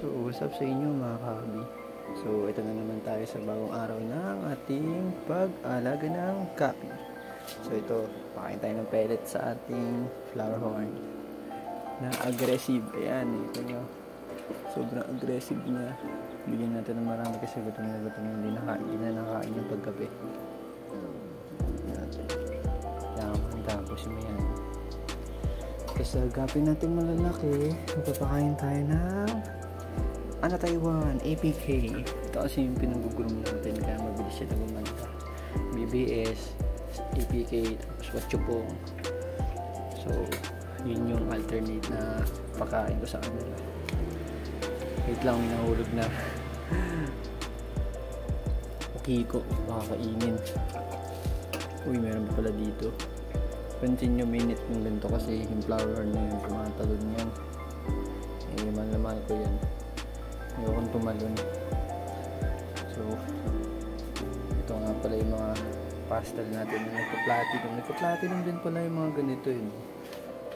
So, what's up sa inyo mga kahabi? So, ito na naman tayo sa bagong araw ng ating pag-alaga ng kapi. So, ito, pakain tayo ng pellet sa ating flower horn na aggressive. Ayan, ito nyo. Sobrang aggressive niya. Bigyan natin ng marami kasi gutom hindi na nakain yung paggabi. Tapos mo yan. Tapos agapin natin malalaki, magpapakain tayo ng Taiwan, APK. Ito kasi yung pinag-groom natin kaya mabilis siya gumanda. BBS, APK, tapos Watchupong. So, yun yung alternate na pakain ko sa kanila. Wait lang, nahulog na. Okay ko, baka kainin. Uy, meron pa pala dito. Pansin nyo minute ng ganito kasi yung flower na yun, tumatalon yan. Eh, malaman ko yan. Ayokong tumalon. So, ito nga pala yung mga pastel natin na nagpa-platinum. Nagpa-platinum din pala yung mga ganito yun.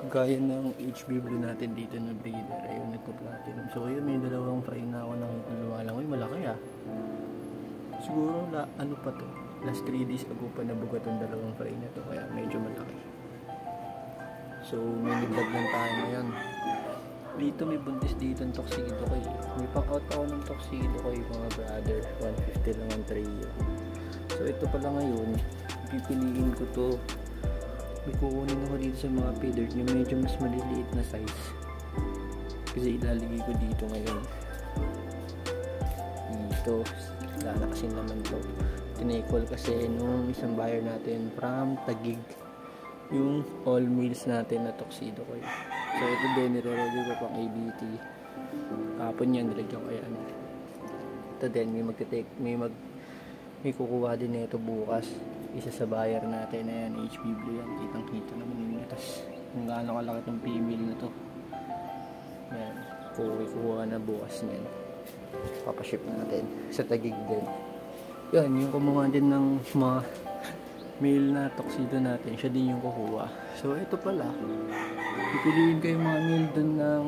Kagaya ng HB Blue natin dito na breeder. Ayun, nagpa-platinum. So, ayun, may dalawang fry na ako nakita lumalang. Uy, malaki ah. Siguro, ano pa to? Last 3 days ago pa nabuga itong dalawang fry na to. Kaya medyo malaki. So, may nagdag lang tayo ngayon. Dito may buntis dito ng Tuxedo ko eh. May pang-out ako ng Tuxedo ko mga brother. 150 lang ang trio. So, ito pala ngayon. Pipiliin ko to. May kukunin ako dito sa mga feeder niya. Medyo mas maliliit na size. Kasi ilalagay ko dito ngayon. Dito. Wala na kasi naman to. Tinecall kasi nung isang buyer natin from Taguig yung all meals natin na Tuxedo ko yun. So ito din nire-review ko pang ABT kapon yan nilagyan ko yan. Ito din may kukuha din nito bukas isa sa buyer natin na yan, HB Blue yan, kitang kita naman yun. Tapos kung gaano kalaki itong female na to yan, kukuha na bukas yan, papaship natin sa Taguig din. Yan, yung kumuha din ng mga male na Tuxedo natin, siya din yung kukuha. So, ito pala, pipiliin ko yung mga male dun ng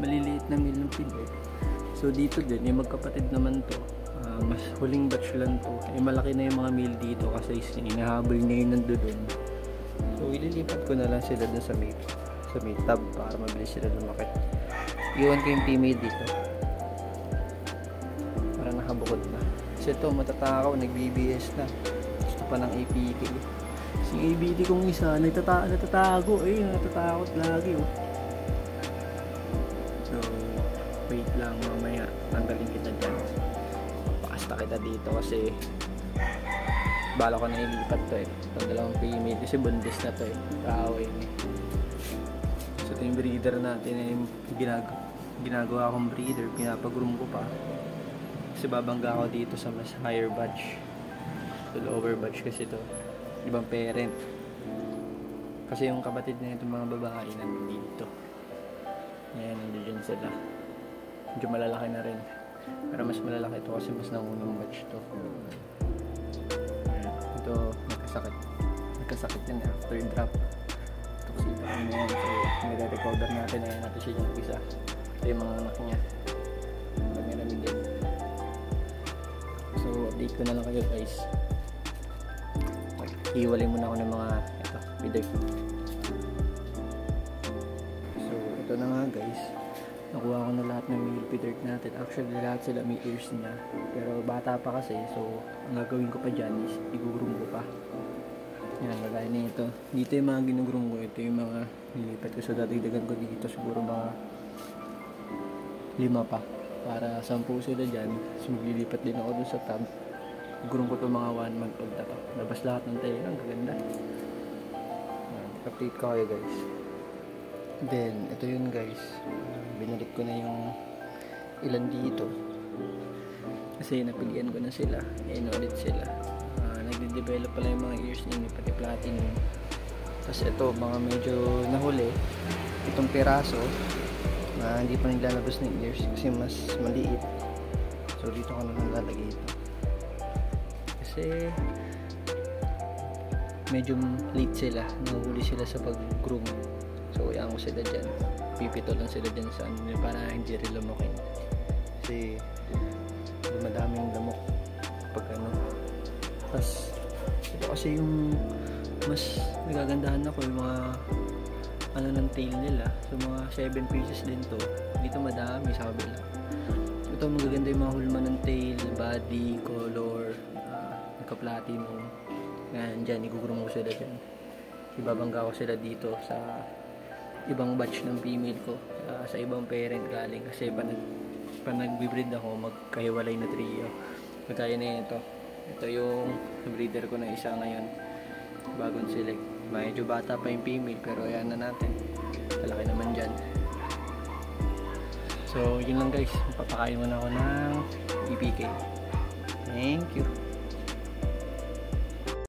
maliliit na male ng feeder. So, dito din, yung magkapatid naman to, mas huling batch lang to. Malaki na yung mga male dito kasi inahabol niya yung nandun. So, ililipat ko na lang sila dun sa may tab para mabilis sila lumaki. Iwan ko yung female dito. Para nakabukod na. Kasi ito, matatakaw, nag-BBS na. Gusto pa ng APK. Si ABT kong isa, natatago. Eh, natatakot lagi. Oh. So, wait lang, mamaya. Tanggalin kita dyan. Pakasta kita dito kasi bala ko na ilipat to eh. Itong dalawang female kasi buntis na to eh. Kaaway eh. So, ito yung breeder natin eh. Ginagawa akong breeder. Pinapag-groom ko pa. Kasi babangga ako dito sa mas higher batch. So, lower batch kasi to. Ibang parent. Kasi yung kapatid na itong mga babae nandito. Ayan, nandiyan sila. Medyo malalaki na rin. Pero mas malalaki ito kasi mas nangunang batch to. Ayan. Ito, nagkasakit yan after drop. Tuxedo kami yan. So, nire-recorder natin. Ayan natin siya yung isa. Ito yung mga anak niya. Marami din. So, update ko na lang kayo guys. Iwalay muna ako ng mga feeder. So, ito na nga guys. Nakuha ko na lahat ng male feeder natin. Actually, lahat sila may ears niya. Pero bata pa kasi. So, ang gagawin ko pa dyan is i-groom ko pa. Yan, kagaya nito. Dito yung mga ginugroom ko. Ito yung mga nilipat ko. So, datidagan ko dito. Siguro mga 5 pa. Para 10 sila dyan. So, maglilipat din ako dun sa tab. Groom ko itong mga 1 month old na to. Labas lahat ng tayo. Ang gaganda. Update ko kayo guys. Then, ito yun guys. Binalik ko na yung ilan dito. Kasi napilian ko na sila. Ayan ulit sila. Nagde-develop pala yung mga ears niya. Pati platinum. Tapos ito, mga medyo nahuli. Itong piraso. Na hindi pa naglalabas ng ears. Kasi mas maliit. So, dito ko na nalalagay ito. Kasi medyo late sila, nahuli sila sa pag-groom. So, iyan ko sila dyan. pipito lang sila dyan sa ano, para hindi rin lamukin. Kasi madaming lamok pag ano. Tapos ito kasi yung mas nagagandahan ako yung mga ano ng tail nila. So mga 7 pieces din to. Dito madami sa kabila. Ito magaganda yung mga hulma ng tail, body, color, nagka-platinum. Ngayon dyan, igugroom ko sila dyan. Ibabangga ko sila dito sa ibang batch ng female ko, sa ibang parent galing. Kasi pa nag-breed ako, magkahiwalay na trio. Magkaya na ito. Ito yung breeder ko na isa ngayon. Bagong select. Medyo bata pa yung female, pero ayan na natin. Malaki naman dyan. So, yun lang guys. Papakain mo na ako ng EPK. Thank you.